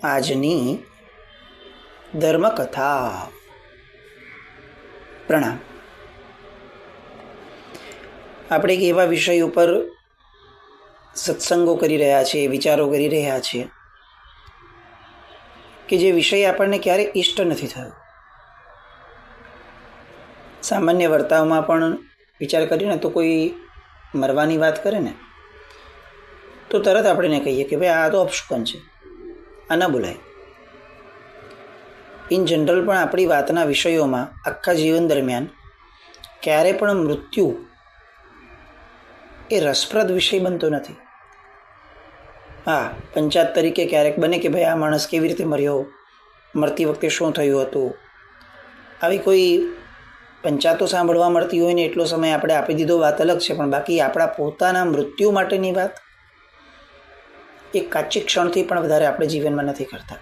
આજની ધર્મકથા. પ્રણામ. આપણે એક એવા વિષય ઉપર સત્સંગો કરી રહ્યા છીએ, વિચારો કરી રહ્યા છીએ કે જે વિષય આપણને ક્યારેય ઇષ્ટ નથી થયો. સામાન્ય વર્તાવમાં પણ વિચાર કરીને તો કોઈ મરવાની વાત કરે ને તો તરત આપણે કહીએ કે ભાઈ આ તો અપશુકન છે, આ ન બોલાય. ઇન જનરલ પણ આપણી વાતના વિષયોમાં આખા જીવન દરમિયાન ક્યારે પણ મૃત્યુ એ રસપ્રદ વિષય બનતો નથી. હા, પંચાત તરીકે ક્યારેક બને કે ભાઈ આ માણસ કેવી રીતે મર્યો, મરતી વખતે શું થયું હતું, આવી કોઈ પંચાતો સાંભળવા મળતી હોય ને એટલો સમય આપણે આપી દીધો, વાત અલગ છે. પણ બાકી આપણા પોતાના મૃત્યુ માટેની વાત એક કાચી ક્ષણથી પણ વધારે આપણે જીવનમાં નથી કરતા.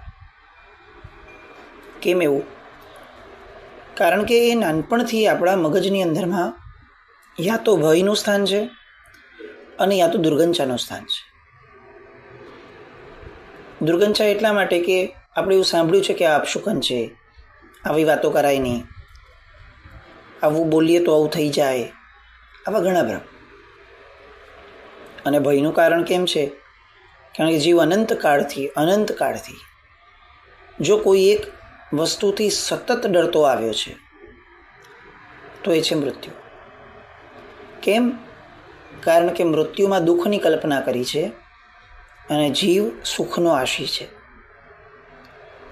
કેમ એવું? કારણ કે એ નાનપણથી આપણા મગજની અંદરમાં યા તો ભયનું સ્થાન છે અને યા તો દુર્ગંચાનું સ્થાન છે. દુર્ગંચા એટલા માટે કે આપણે એવું સાંભળ્યું છે કે આ અપશુકન છે, આવી વાતો કરાય નહીં, આવું બોલીએ તો આવું થઈ જાય, આવા ઘણા ભ્રમ. અને ભયનું કારણ કેમ છે? કારણ કે જીવ અનંતકાળથી જો કોઈ એક વસ્તુથી સતત ડરતો આવ્યો છે તો એ છે મૃત્યુ. કેમ? કારણ કે મૃત્યુમાં દુઃખની કલ્પના કરી છે અને જીવ સુખનો આશી છે.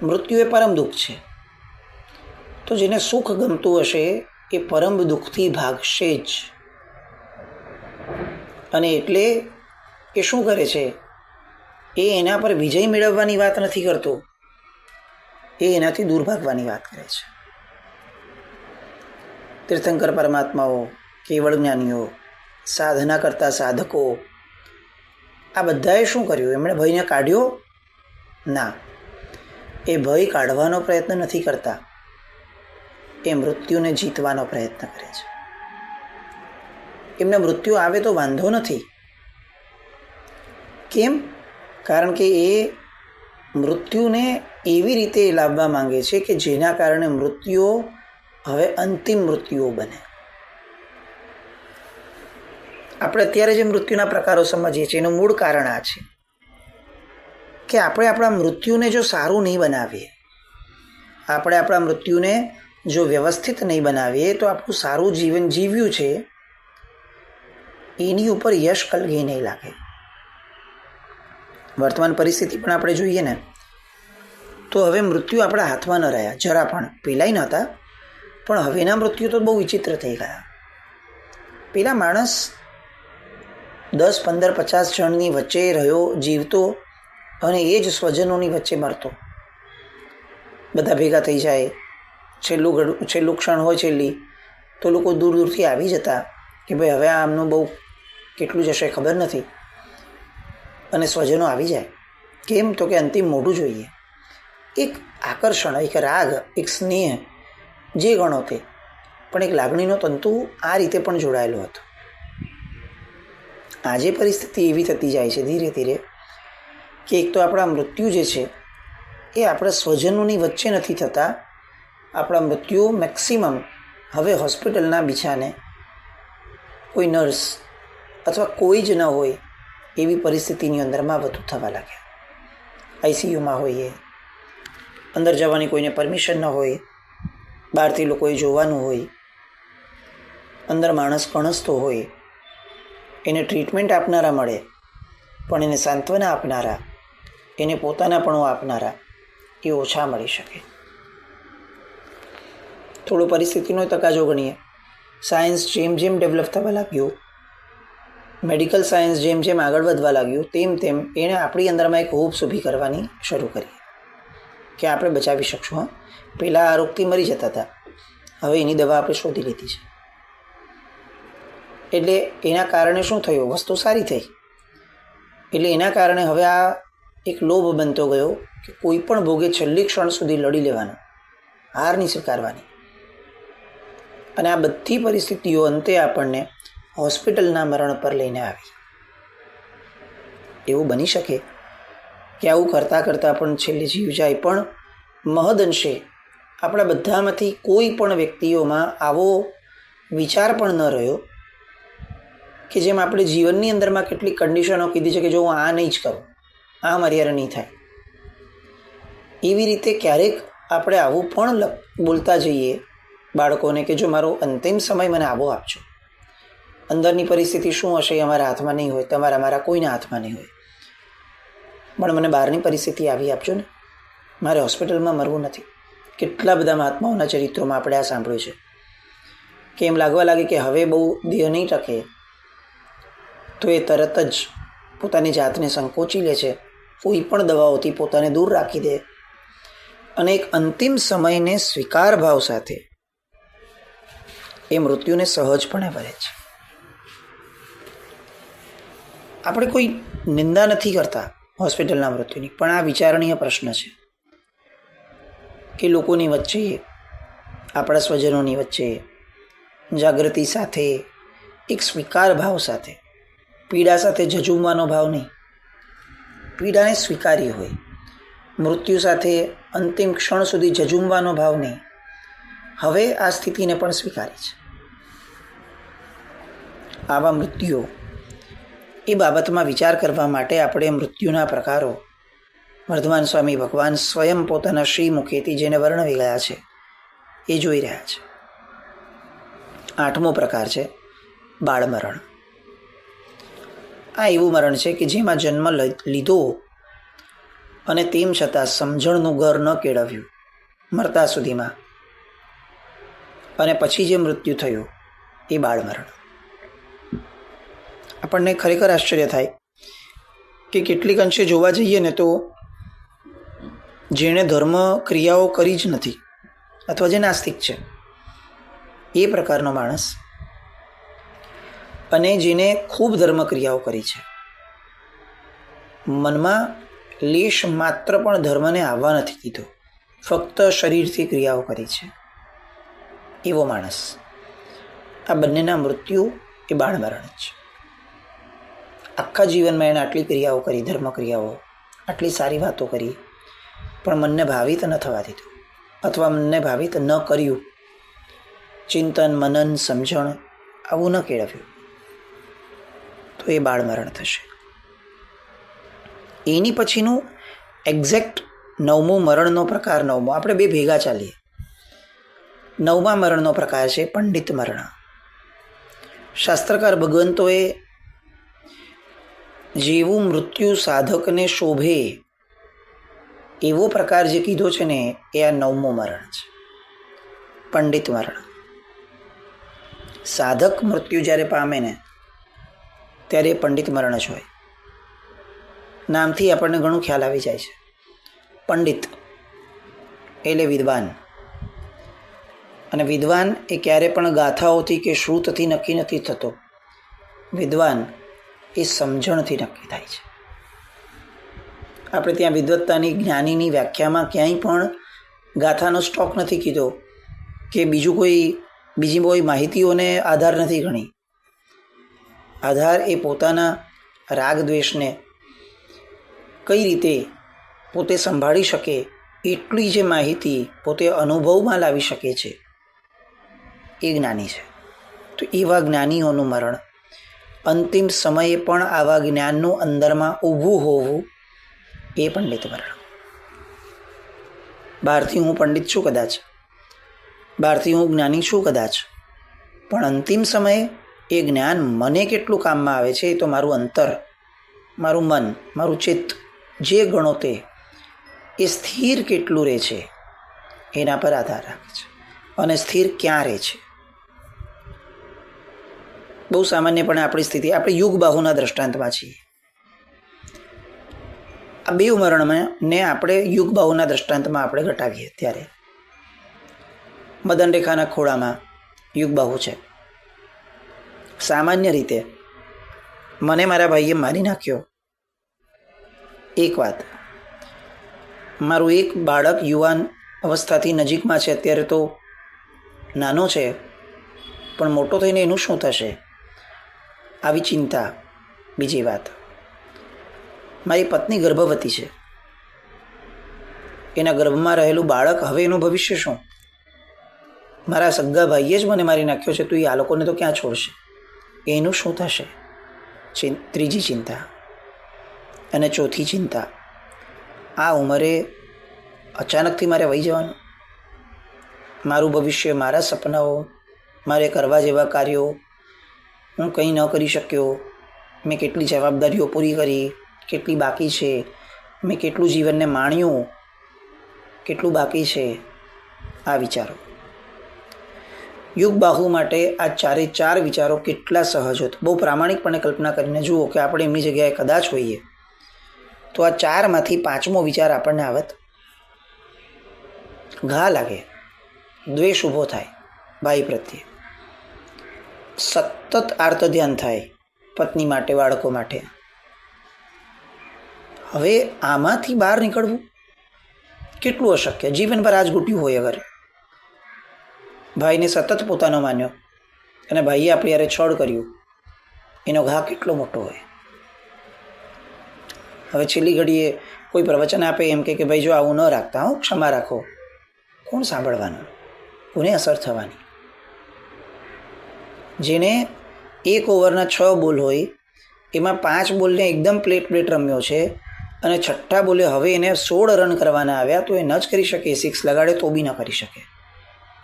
મૃત્યુ એ પરમ દુઃખ છે. તો જેને સુખ ગમતું હશે એ પરમ દુઃખથી ભાગશે જ. અને એટલે એ શું કરે છે? એ એના પર વિજય મેળવવાની વાત નથી કરતો, એ એનાથી દૂર ભાગવાની વાત કરે છે. તીર્થંકર પરમાત્માઓ, કેવળ જ્ઞાનીઓ, સાધના કરતા સાધકો, આ બધાએ શું કર્યું? એમણે ભયને કાઢ્યો? ના, એ ભય કાઢવાનો પ્રયત્ન નથી કરતા, એ મૃત્યુને જીતવાનો પ્રયત્ન કરે છે. એમને મૃત્યુ આવે તો વાંધો નથી. કેમ? કારણ કે એ મૃત્યુને એવી રીતે લાવવા માંગે છે કે જેના કારણે મૃત્યુઓ હવે અંતિમ મૃત્યુઓ બને. આપણે અત્યારે જે મૃત્યુના પ્રકારો સમજીએ છીએ એનું મૂળ કારણ આ છે કે આપણે આપણા મૃત્યુને જો સારું નહીં બનાવીએ, આપણે આપણા મૃત્યુને જો વ્યવસ્થિત નહીં બનાવીએ તો આપણું સારું જીવન જીવ્યું છે એની ઉપર યશ કલગી નહીં લાગે. વર્તમાન પરિસ્થિતિ પણ આપણે જોઈએ ને તો હવે મૃત્યુ આપણા હાથમાં ન રહ્યા જરા પણ. પહેલાંય નહોતા, પણ હવેના મૃત્યુ તો બહુ વિચિત્ર થઈ ગયા. પેલા માણસ 10, 15, 50 જણની વચ્ચે રહ્યો, જીવતો અને એ જ સ્વજનોની વચ્ચે મરતો. બધા ભેગા થઈ જાય, છેલ્લું ક્ષણ હોય છેલ્લી, તો લોકો દૂર દૂરથી આવી જતા કે ભાઈ હવે આમનું બહુ કેટલું જશે ખબર નથી, અને સ્વજનો આવી જાય. કેમ? તો કે અંતિમ મોઢું જોઈએ. એક આકર્ષણ, એક રાગ, એક સ્નેહ, જે ગણો તે, પણ એક લાગણીનો તંતુ આ રીતે પણ જોડાયેલો હતો. આજે પરિસ્થિતિ એવી થતી જાય છે ધીરે ધીરે કે એક તો આપણા મૃત્યુ જે છે એ આપણા સ્વજનોની વચ્ચે નથી થતા. આપણા મૃત્યુ મેક્સિમમ હવે હોસ્પિટલના બિછાને કોઈ નર્સ અથવા કોઈ જ ન હોય એવી પરિસ્થિતિની અંદરમાં વધુ થવા લાગ્યા. આઈસીયુમાં હોઈએ, અંદર જવાની કોઈને પરમિશન ન હોય, બહારથી લોકોએ જોવાનું હોય, અંદર માણસ કણસતો હોય, એને ટ્રીટમેન્ટ આપનારા મળે પણ એને સાંત્વના આપનારા, એને પોતાનાપણું આપનારા એ ઓછા મળી શકે. થોડું પરિસ્થિતિનો તકાજો ગણીએ. સાયન્સ જેમ જેમ ડેવલપ થવા લાગ્યું, મેડિકલ સાયન્સ જેમ જેમ આગળ વધવા લાગ્યું, તેમ તેમ એણે આપણી અંદરમાં એક હોપ્સ ઊભી કરવાની શરૂ કરી કે આપણે બચાવી શકશું. હા, પહેલાં આ રોગથી મરી જતા હતા, હવે એની દવા આપણે શોધી લીધી છે. એટલે એના કારણે શું થયું? વસ્તુ સારી થઈ. એટલે એના કારણે હવે આ એક લોભ બનતો ગયો કે કોઈ પણ ભોગે છેલ્લી ક્ષણ સુધી લડી લેવાનો, હાર નહીં સ્વીકારવાની. અને આ બધી પરિસ્થિતિઓ અંતે આપણને હોસ્પિટલના મરણ પર લઈને આવી. એવું બની શકે કે આવું કરતાં કરતાં પણ છેલ્લે જીવ જાય. પણ મહદઅંશે આપણા બધામાંથી કોઈ પણ વ્યક્તિઓમાં આવો વિચાર પણ ન રહ્યો કે જેમ આપણે જીવનની અંદરમાં કેટલીક કન્ડિશનો કીધી છે કે જો હું આ નહીં જ કરું, આ મારી નહીં થાય, એવી રીતે ક્યારેક આપણે આવું પણ બોલતા જઈએ બાળકોને કે જો મારો અંતિમ સમય મને આવો આપજો. અંદરની પરિસ્થિતિ શું હશે એ અમારા હાથમાં નહીં હોય, તમારા મારા કોઈના હાથમાં નહીં હોય, પણ મને બહારની પરિસ્થિતિ આવી આપજો ને, મારે હોસ્પિટલમાં મરવું નથી. કેટલા બધા મહાત્માઓના ચરિત્રોમાં આપણે આ સાંભળ્યું છે કે એમ લાગવા લાગે કે હવે બહુ દેહ નહીં ટકે તો એ તરત જ પોતાની જાતને સંકોચી લે છે, કોઈ પણ દવાઓથી પોતાને દૂર રાખી દે અને એક અંતિમ સમયને સ્વીકાર ભાવ સાથે એ મૃત્યુને સહજપણે ભરે છે. આપણે કોઈ નિંદા નથી કરતા હોસ્પિટલના મૃત્યુની, પણ આ વિચારણીય પ્રશ્ન છે કે લોકોની વચ્ચે, આપણા સ્વજનોની વચ્ચે જાગૃતિ સાથે, એક સ્વીકાર ભાવ સાથે, પીડા સાથે ઝઝૂમવાનો ભાવ નહીં, પીડાને સ્વીકારી હોય, મૃત્યુ સાથે અંતિમ ક્ષણ સુધી ઝઝૂમવાનો ભાવ નહીં, હવે આ સ્થિતિને પણ સ્વીકારી છે. આવા મૃત્યુઓ એ બાબતમાં વિચાર કરવા માટે આપણે મૃત્યુના પ્રકારો વર્ધમાન સ્વામી ભગવાન સ્વયં પોતાના શ્રીમુખેથી જેને વર્ણવી ગયા છે એ જોઈ રહ્યા છે. 8મો પ્રકાર છે બાળમરણ. આ એવું મરણ છે કે જેમાં જન્મ લીધો અને તેમ છતાં સમજણનું ઘર ન કેળવ્યું મરતા સુધીમાં, અને પછી જે મૃત્યુ થયું એ બાળમરણ. આપણને ખરેખર આશ્ચર્ય થાય કે કેટલીક અંશે જોવા જઈએ ને તો જેણે ધર્મ ક્રિયાઓ કરી જ નથી અથવા જે નાસ્તિક છે એ પ્રકારનો માણસ અને જેને ખૂબ ધર્મ ક્રિયાઓ કરી છે, મનમાં લેશ માત્ર પણ ધર્મને આવવા નથી દીધો, ફક્ત શરીરથી ક્રિયાઓ કરી છે, એવો માણસ, આ બંનેના મૃત્યુ એ બાળમરણ જ છે. આખા જીવનમાં એણે આટલી ક્રિયાઓ કરી, ધર્મ ક્રિયાઓ, આટલી સારી વાતો કરી, પણ મનને ભાવિત ન થવા દીધું અથવા મનને ભાવિત ન કર્યું, ચિંતન મનન સમજણ આવું ન કેળવ્યું, તો એ બાળમરણ થશે. એની પછીનું એક્ઝેક્ટ 9મું મરણનો પ્રકાર 9મો, આપણે બે ભેગા ચાલીએ. 9મા મરણનો પ્રકાર છે પંડિત મરણ. શાસ્ત્રકાર ભગવંતોએ જેવું મૃત્યુ સાધકને શોભે એવો પ્રકાર જે કીધો છે ને એ આ 9મું મરણ છે, પંડિત મરણ. સાધક મૃત્યુ જ્યારે પામે ને ત્યારે પંડિત મરણ જ હોય. નામથી આપણને ઘણું ખ્યાલ આવી જાય છે. પંડિત એટલે વિદ્વાન, અને વિદ્વાન એ ક્યારે પણ ગાથાઓથી કે શ્રુતથી નક્કી નથી થતો. વિદ્વાન એ સમજણથી નક્કી થાય છે. આપણે ત્યાં વિદ્વત્તાની જ્ઞાનીની વ્યાખ્યામાં ક્યાંય પણ ગાથાનો સ્ટોક નથી કીધો કે બીજી કોઈ માહિતીઓને આધાર નથી ગણી. આધાર એ પોતાના રાગ દ્વેષને કઈ રીતે પોતે સંભાળી શકે એટલી જે માહિતી પોતે અનુભવમાં લાવી શકે છે એ જ્ઞાની છે. તો એવા જ્ઞાનીઓનું મરણ, અંતિમ સમયે પણ આવા જ્ઞાનનું અંદરમાં ઊભું હોવું, એ પંડિત મરણ. બહારથી હું પંડિત છું કદાચ, બહારથી હું જ્ઞાની છું કદાચ, પણ અંતિમ સમયે એ જ્ઞાન મને કેટલું કામમાં આવે છે એ તો મારું અંતર, મારું મન, મારું ચિત્ત જે ગણો તે એ સ્થિર કેટલું રહે છે એના પર આધાર રાખે છે, અને સ્થિર ક્યાં રહે છે. બહુ સામાન્યપણે આપણી સ્થિતિ, આપણે યુગ બાહુના દ્રષ્ટાંતમાં છીએ. આ બે મરણમાં ને આપણે યુગ બાહુના દ્રષ્ટાંતમાં આપણે ઘટાવીએ ત્યારે મદન રેખાના ખોળામાં યુગ બાહુ છે. સામાન્ય રીતે મને મારા ભાઈએ મારી નાખ્યો. એક વાત, મારું એક બાળક યુવાન અવસ્થાથી નજીકમાં છે, અત્યારે તો નાનો છે, પણ મોટો થઈને એનું શું થશે આવી ચિંતા. બીજી વાત, મારી પત્ની ગર્ભવતી છે, એના ગર્ભમાં રહેલું બાળક, હવે એનું ભવિષ્ય શું? મારા સગા ભાઈએ જ મને મારી નાખ્યો છે, તો એ આ લોકોને તો ક્યાં છોડશે? એનું શું થશે? ત્રીજી ચિંતા. અને ચોથી ચિંતા, આ ઉંમરે અચાનકથી મારે વહી જવાનું, મારું ભવિષ્ય, મારા સપનાઓ, મારે કરવા જેવા કાર્યો હું કંઈ ન કરી શક્યો, મેં કેટલી જવાબદારીઓ પૂરી કરી, કેટલી બાકી છે, મેં કેટલું જીવનને માણ્યું, કેટલું બાકી છે. આ વિચારો. યુગ બાહુ માટે આ ચારે ચાર વિચારો કેટલા સહજ હોત. બહુ પ્રામાણિકપણે કલ્પના કરીને જુઓ કે આપણે એમની જગ્યાએ કદાચ હોઈએ તો આ ચારમાંથી પાંચમો વિચાર આપણને આવત. ઘા લાગે, દ્વેષ ઊભો થાય ભાઈ પ્રત્યે, સતત આર્ત ધ્યાન થાય પત્ની માટે, બાળકો માટે. હવે આમાંથી બહાર નીકળવું કેટલું અશક્ય. જીવનભર આજ ઘૂટ્યું હોય. અગર ભાઈને સતત પોતાનો માન્યો અને ભાઈએ આપણી યારે છળ કર્યું, એનો ઘા કેટલો મોટો હોય. હવે છેલ્લી ઘડીએ કોઈ પ્રવચન આપે એમ કે ભાઈ જો આવું ન રાખતા, હું ક્ષમા રાખો, કોણ સાંભળવાનું? કોને અસર થવાની? જેને 1 ઓવરના 6 બોલ હોય એમાં 5 બોલને એકદમ પ્લેટ રમ્યો છે અને છઠ્ઠા બોલે હવે એને 16 રન કરવાના આવ્યા, તો એ ન જ કરી શકે. 6 લગાડે તો બી ન કરી શકે.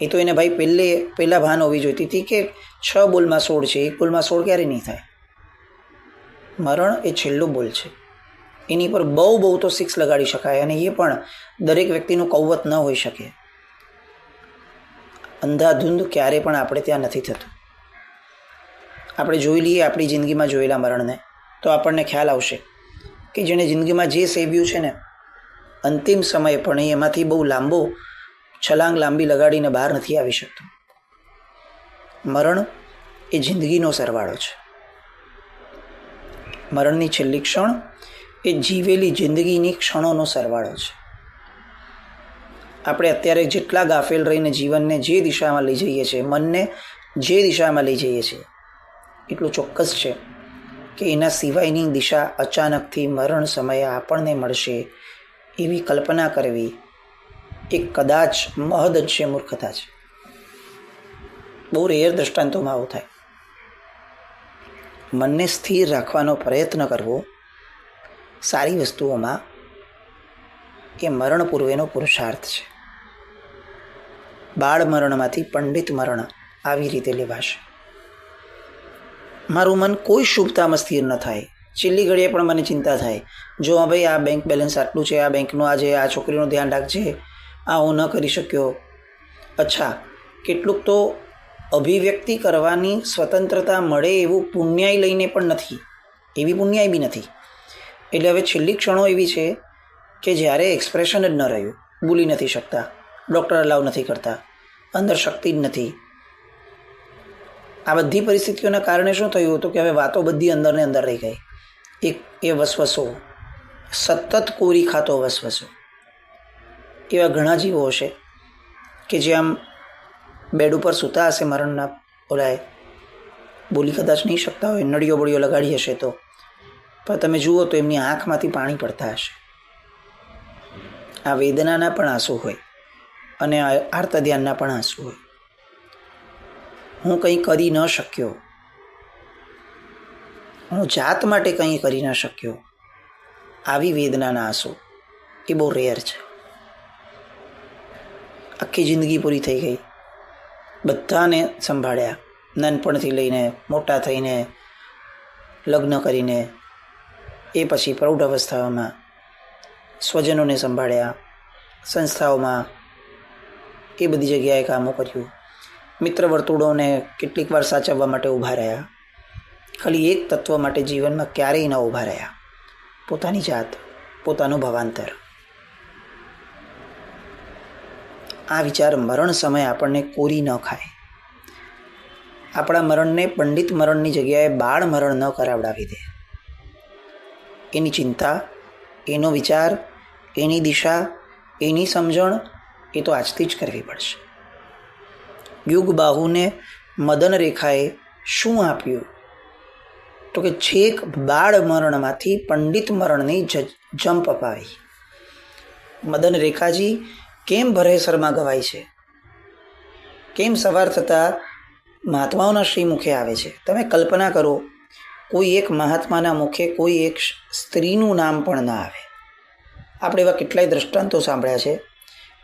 એ તો એને ભાઈ પહેલાં ભાન હોવી જોઈતી હતી કે 6 બોલમાં 16 છે, 1 બોલમાં 16 ક્યારે નહીં થાય. મરણ એ છેલ્લો બોલ છે, એની પર બહુ તો 6 લગાડી શકાય, અને એ પણ દરેક વ્યક્તિનું કૌવત ન હોઈ શકે. અંધાધૂંધ ક્યારે પણ આપણે ત્યાં નથી થતું. આપણે જોઈ લઈએ આપણી જિંદગીમાં જોયેલા મરણને તો આપણને ખ્યાલ આવશે કે જેણે જિંદગીમાં જે સેવ્યું છે ને, અંતિમ સમય પણ એમાંથી બહુ છલાંગ લાંબી લગાડીને બહાર નથી આવી શકતું. મરણ એ જિંદગીનો સરવાળો છે. મરણની છેલ્લી ક્ષણ એ જીવેલી જિંદગીની ક્ષણોનો સરવાળો છે. આપણે અત્યારે જેટલા ગાફેલ રહીને જીવનને જે દિશામાં લઈ જઈએ છીએ, મનને જે દિશામાં લઈ જઈએ છીએ, એટલું ચોક્કસ છે કે એના સિવાયની દિશા અચાનકથી મરણ સમયે આપણને મળશે એવી કલ્પના કરવી એ કદાચ મહદ છે મૂર્ખતા છે. બહુ રેર દ્રષ્ટાંતોમાં આવું થાય. મનને સ્થિર રાખવાનો પ્રયત્ન કરવો સારી વસ્તુઓમાં એ મરણ પૂર્વેનો પુરુષાર્થ છે. બાળ મરણમાંથી પંડિત મરણ આવી રીતે લેવાશે. મારું મન કોઈ શુભતામાં સ્થિર ન થાય. છેલ્લી ઘડીએ પણ મને ચિંતા થાય, જો ભાઈ આ બેંક બેલેન્સ આટલું છે, આ બેંકનું આજે આ છોકરીનું ધ્યાન રાખજે, આ હું ન કરી શક્યો. અચ્છા, કેટલુંક તો અભિવ્યક્તિ કરવાની સ્વતંત્રતા મળે એવું પુણ્યાય લઈને પણ નથી, એવી પુણ્યાય બી નથી. એટલે હવે છેલ્લી ક્ષણો એવી છે કે જ્યારે એક્સપ્રેશન જ ન રહ્યું, બોલી નથી શકતા, ડૉક્ટર અલાવ નથી કરતા, અંદર શક્તિ જ નથી. આ બધી પરિસ્થિતિઓના કારણે શું થયું હતું કે હવે વાતો બધી અંદરને અંદર રહી ગઈ. એ વસવસો, સતત કોરી ખાતો વસવસો. એવા ઘણા જીવો હશે કે જે આમ બેડ ઉપર સૂતા હશે, મરણના ઓલાએ, બોલી કદાચ નહીં શકતા હોય, નળીઓ બળીઓ લગાડી હશે તો, પણ તમે જુઓ તો એમની આંખમાંથી પાણી પડતા હશે. આ વેદનાના પણ આંસુ હોય અને આર્ત ધ્યાનના પણ આંસુ હોય. હું કંઈ કરી ન શક્યો, હું જાત માટે કંઈ કરી ન શક્યો, આવી વેદનાના આંસુ એ બહુ રેર છે. આખી જિંદગી પૂરી થઈ ગઈ, બધાને સંભાળ્યા, નાનપણથી લઈને મોટા થઈને, લગ્ન કરીને, એ પછી પ્રૌઢ અવસ્થાઓમાં સ્વજનોને સંભાળ્યા, સંસ્થાઓમાં એ બધી જગ્યાએ કામો કર્યું, મિત્ર વર્તુળોને કેટલીક વાર સાચવવા માટે ઊભા રહ્યા. ખાલી એક તત્વ માટે જીવનમાં ક્યારેય ન ઊભા રહ્યા, પોતાની જાત, પોતાનું ભવાંતર. આ વિચાર મરણ સમયે આપણને કોરી ન ખાય. આપણા મરણને પંડિત મરણની જગ્યાએ બાળ મરણ ન કરાવડાવી દે. એની ચિંતા, એનો વિચાર, એની દિશા, એની સમજણ એ તો આજથી જ કરવી પડશે. યુગ બાહુને મદન રેખાએ શું આપ્યું તો કે છેક બાળ મરણમાંથી પંડિત મરણની જંપ અપાવી. મદન રેખાજી કેમ ભરેસરમાં ગવાય છે, કેમ સવાર થતાં મહાત્માઓના શ્રીમુખે આવે છે. તમે કલ્પના કરો, કોઈ એક મહાત્માના મુખે કોઈ એક સ્ત્રીનું નામ પણ ના આવે. આપણે એવા કેટલાય દ્રષ્ટાંતો સાંભળ્યા છે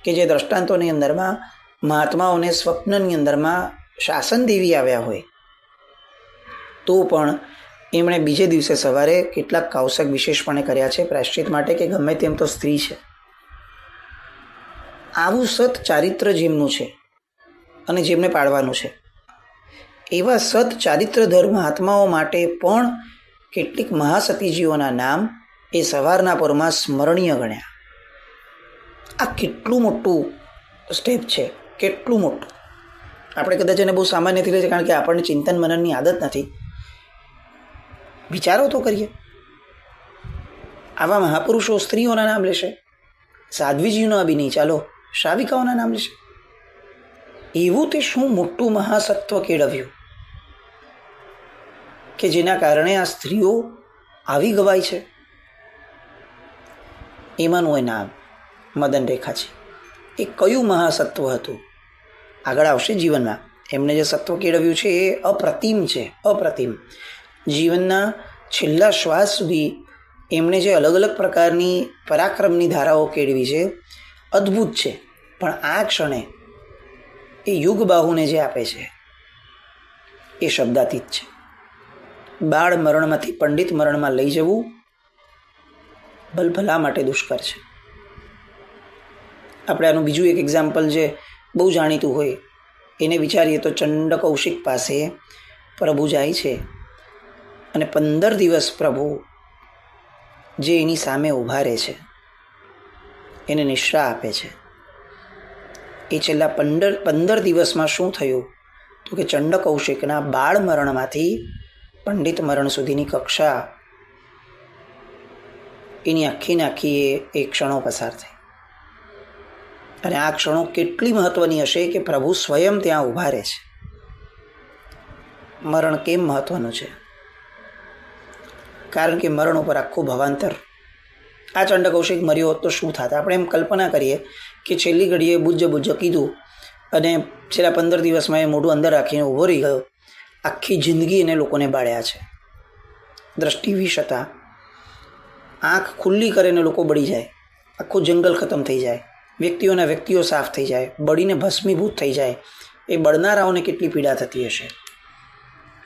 કે જે દ્રષ્ટાંતોની અંદરમાં મહાત્માઓને સ્વપ્નની અંદરમાં શાસન દેવી આવ્યા હોય તો પણ એમણે બીજે દિવસે સવારે કેટલાક કાવસક વિશેષપણે કર્યા છે પ્રાયશ્ચિત માટે કે ગમે તેમ તો સ્ત્રી છે. આવું સત ચારિત્ર જેમનું છે અને જેમને પાડવાનું છે, એવા સત ચારિત્રધર મહાત્માઓ માટે પણ કેટલીક મહાસતીજીઓના નામ એ સવારના પરમાં સ્મરણીય ગણ્યા. આ કેટલું મોટું સ્ટેપ છે, કેટલું મોટું. આપણે કદાચ એને બહુ સામાન્યથી લે છે કારણ કે આપણને ચિંતન મનનની આદત નથી. વિચારો તો કરીએ, આવા મહાપુરુષો સ્ત્રીઓના નામ લેશે, સાધ્વીજીનો બી નહીં, ચાલો શ્રાવિકાઓના નામ લેશે. એવું તે શું મોટું મહાસત્વ કેળવ્યું કે જેના કારણે આ સ્ત્રીઓ આવી ગવાય છે. એમાંનું એ નામ મદન રેખાજી. એ કયું મહાસત્વ હતું? આગળ આવશે જીવનમાં. એમને જે સત્વ કેળવ્યું છે એ અપ્રતિમ છે, અપ્રતિમ. જીવનના છેલ્લા શ્વાસ સુધી એમણે જે અલગ અલગ પ્રકારની પરાક્રમની ધારાઓ કેળવી છે, અદ્ભુત છે. પણ આ ક્ષણે એ યુગ બાહુને જે આપે છે એ શબ્દાતીત છે. બાળ મરણમાંથી પંડિત મરણમાં લઈ જવું ભલભલા માટે દુષ્કર છે. આપણે આનું બીજું એક એક્ઝામ્પલ જે બહુ જાણીતું હોય એને વિચારીએ તો ચંડ કૌશિક પાસે પ્રભુ જાય છે અને 15 દિવસ પ્રભુ જે એની સામે ઊભા રહે છે, એને નિશ્રા આપે છે. એ છેલ્લા 15 દિવસમાં શું થયું તો કે ચંડ કૌશિકના બાળ મરણમાંથી પંડિત મરણ સુધીની કક્ષા એની આખી એ ક્ષણો પસાર થઈ. અને આ ક્ષણો કેટલી મહત્વની હશે કે પ્રભુ સ્વયં ત્યાં ઊભા રહે છે. મરણ કેમ મહત્વનું છે? કારણ કે મરણ ઉપર આખું ભવાંતર. આ ચંડ કૌશિક મર્યો હોત તો શું થાત? આપણે એમ કલ્પના કરીએ કે છેલ્લી ઘડીએ બુજ્જ કીધું અને છેલ્લા 15 દિવસમાં એ મોઢું અંદર રાખીને ઊભો રહી ગયો. આખી જિંદગી એને લોકોને બાળ્યા છે. દ્રષ્ટિ વિષ હતા, આંખ ખુલ્લી કરીને લોકો બળી જાય, આખું જંગલ ખતમ થઈ જાય, વ્યક્તિઓ સાફ થઈ જાય, બળીને ભસ્મીભૂત થઈ જાય. એ બળનારાઓને કેટલી પીડા થતી હશે.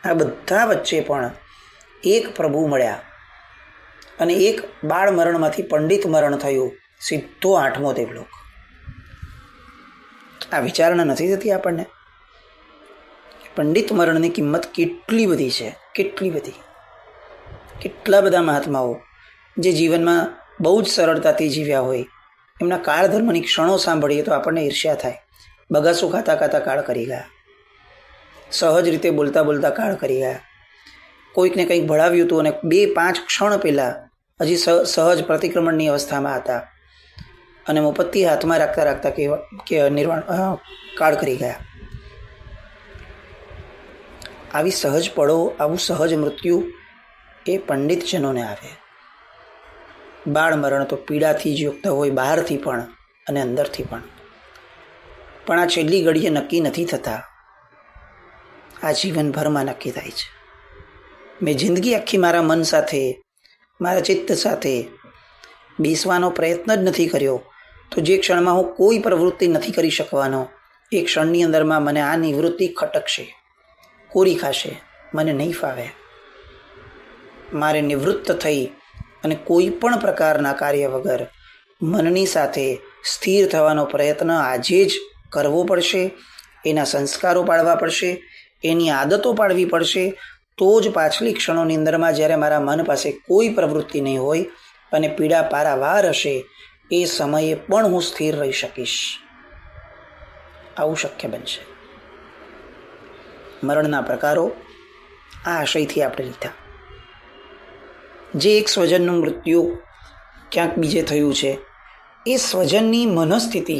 આ બધા વચ્ચે પણ એક પ્રભુ મળ્યા અને એક બાળ મરણમાંથી પંડિત મરણ થયું, સીધો 8મો દેવલોક. આ વિચારણા નથી થતી આપણને? પંડિત મરણની કિંમત કેટલી બધી છે, કેટલી બધી. કેટલા બધા મહાત્માઓ જે જીવનમાં બહુ જ સરળતાથી જીવ્યા હોય, એમના કાળ ધર્મની ક્ષણો સાંભળીએ તો આપણને ઈર્ષ્યા થાય. બગાસું ખાતા કાળ કરી ગયા, સહજ રીતે બોલતા કાળ કરી ગયા. કોઈકને કંઈક ભળાવ્યું હતું અને 2-5 ક્ષણ પહેલાં હજી સહજ પ્રતિક્રમણની અવસ્થામાં હતા અને મોપત્તી હાથમાં રાખતા કે નિર્વાણ કાળ કરી ગયા. આવી સહજ પળો, આવું સહજ મૃત્યુ એ પંડિતજનોને આવે. બાળ મરણ તો પીડાથી જ યુક્ત હોય, બહારથી પણ અને અંદરથી પણ. પણ આ છેલ્લી ઘડીએ નક્કી નથી થતા, આ જીવનભરમાં નક્કી થાય છે. મેં જિંદગી આખી મારા મન સાથે, મારા ચિત્ત સાથે બેસવાનો પ્રયત્ન જ નથી કર્યો, તો જે ક્ષણમાં હું કોઈ પ્રવૃત્તિ નથી કરી શકવાનો, એ ક્ષણની અંદરમાં મને આ નિવૃત્તિ ખટકશે, કોરી ખાશે, મને નહીં ફાવે. મારે નિવૃત્ત થઈ અને કોઈ પણ પ્રકારના કાર્ય વગર મનની સાથે સ્થિર થવાનો પ્રયત્ન આજે જ કરવો પડશે. એના સંસ્કારો પાડવા પડશે, એની આદતો પાડવી પડશે. તો જ પાછલી ક્ષણોની અંદરમાં જ્યારે મારા મન પાસે કોઈ પ્રવૃત્તિ નહીં હોય અને પીડા પારાવાર હશે, એ સમયે પણ હું સ્થિર રહી શકીશ. આવું શક્ય બનશે. મરણના પ્રકારો આ આશયથી આપણે લીધા. જે એક સ્વજનનું મૃત્યુ ક્યાંક બીજે થયું છે, એ સ્વજનની મનસ્થિતિ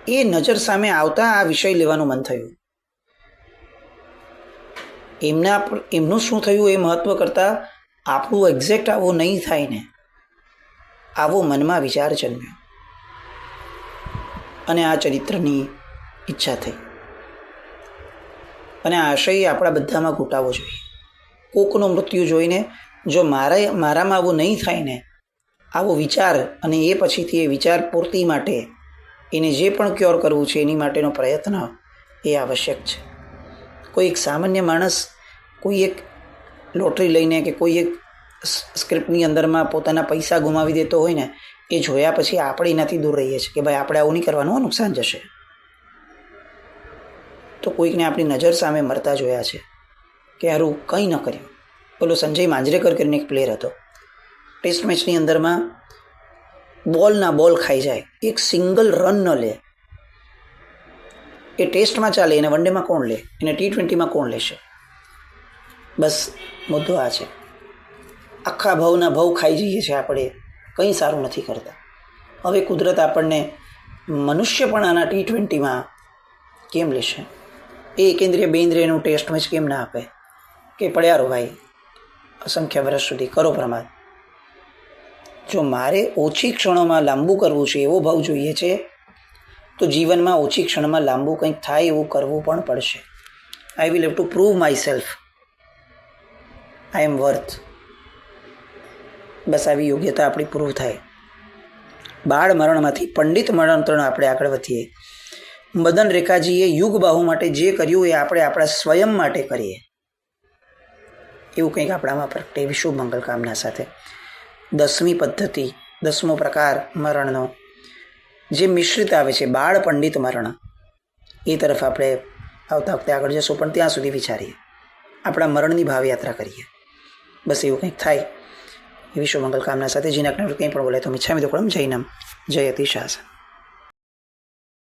એ નજર સામે આવતા આ વિષય લેવાનું મન થયું. એમનું શું થયું એ મહત્વ કરતાં આપણું એક્ઝેક્ટ આવો નહીં થાય ને. આવો મનમાં વિચાર જન્મ્યો અને આ ચરિત્રની ઈચ્છા થઈ. અને આ આશય આપણા બધામાં ઘૂંટાવો જોઈએ. કોકનું મૃત્યુ જોઈને જો મારામાં આવું નહીં થાય ને, આવો વિચાર, અને એ પછીથી એ વિચાર પૂર્તિ માટે એને જે પણ ક્યોર કરવું છે એની માટેનો પ્રયત્ન એ આવશ્યક છે. કોઈ એક સામાન્ય માણસ કોઈ એક લોટરી લઈને કે કોઈ એક સ્ક્રિપ્ટની અંદરમાં પોતાના પૈસા ગુમાવી દેતો હોય ને, એ જોયા પછી આપણે એનાથી દૂર રહીએ છીએ કે ભાઈ આપણે આવું નહીં કરવાનું, નુકસાન જશે. તો કોઈકને આપણી નજર સામે મરતા જોયા છે કે હારું કંઈ ન કર્યું. પેલો સંજય માંજરેકર કરીને એક પ્લેયર હતો, ટેસ્ટ મેચની અંદરમાં બોલ ખાઈ જાય, એક સિંગલ રન ન લે. એ ટેસ્ટમાં ચાલે, એને વન ડેમાં કોણ લે, એને T20માં કોણ લેશે? બસ મુદ્દો આ છે. આખા ભવ ખાઈ જઈએ છીએ આપણે, કંઈ સારું નથી કરતા. હવે કુદરત આપણને મનુષ્યપણાના T20માં કેમ લેશે? એ એકેન્દ્રિય બેન્દ્રિયનું ટેસ્ટ મેચ કેમ ના આપે કે પડ્યા રહો ભાઈ અસંખ્ય વર્ષ સુધી, કરો પ્રમાદ. જો મારે ઓછી ક્ષણોમાં લાંબુ કરવું છે, એવો ભાવ જોઈએ છે, તો જીવનમાં ઓછી ક્ષણમાં લાંબુ કંઈક થાય એવું કરવું પણ પડશે. I will have to prove myself, I am worth. બસ આવી યોગ્યતા આપણી પ્રૂવ થાય. બાળ મરણમાંથી પંડિત મરણ તરફ આપણે આગળ વધીએ. મદન રેખાજીએ યુગ બાહુ માટે જે કર્યું એ આપણે આપણા સ્વયં માટે કરીએ, એવું કંઈક આપણામાં પ્રગટે. વિશુભ મંગલ કામના સાથે 10મી પદ્ધતિ, 10મો પ્રકાર મરણનો જે મિશ્રિત આવે છે, બાળ પંડિત મરણ, એ તરફ આપણે આવતા વખતે આગળ જશું. પણ ત્યાં સુધી વિચારીએ, આપણા મરણની ભાવયાત્રા કરીએ. બસ એવું કંઈક થાય એ વિશ્વ મંગલ કામના સાથે. જીના કંઈ પણ બોલે તો મિચ્છામિ દુક્કડમ. જૈનમ. જયતિ શાસન.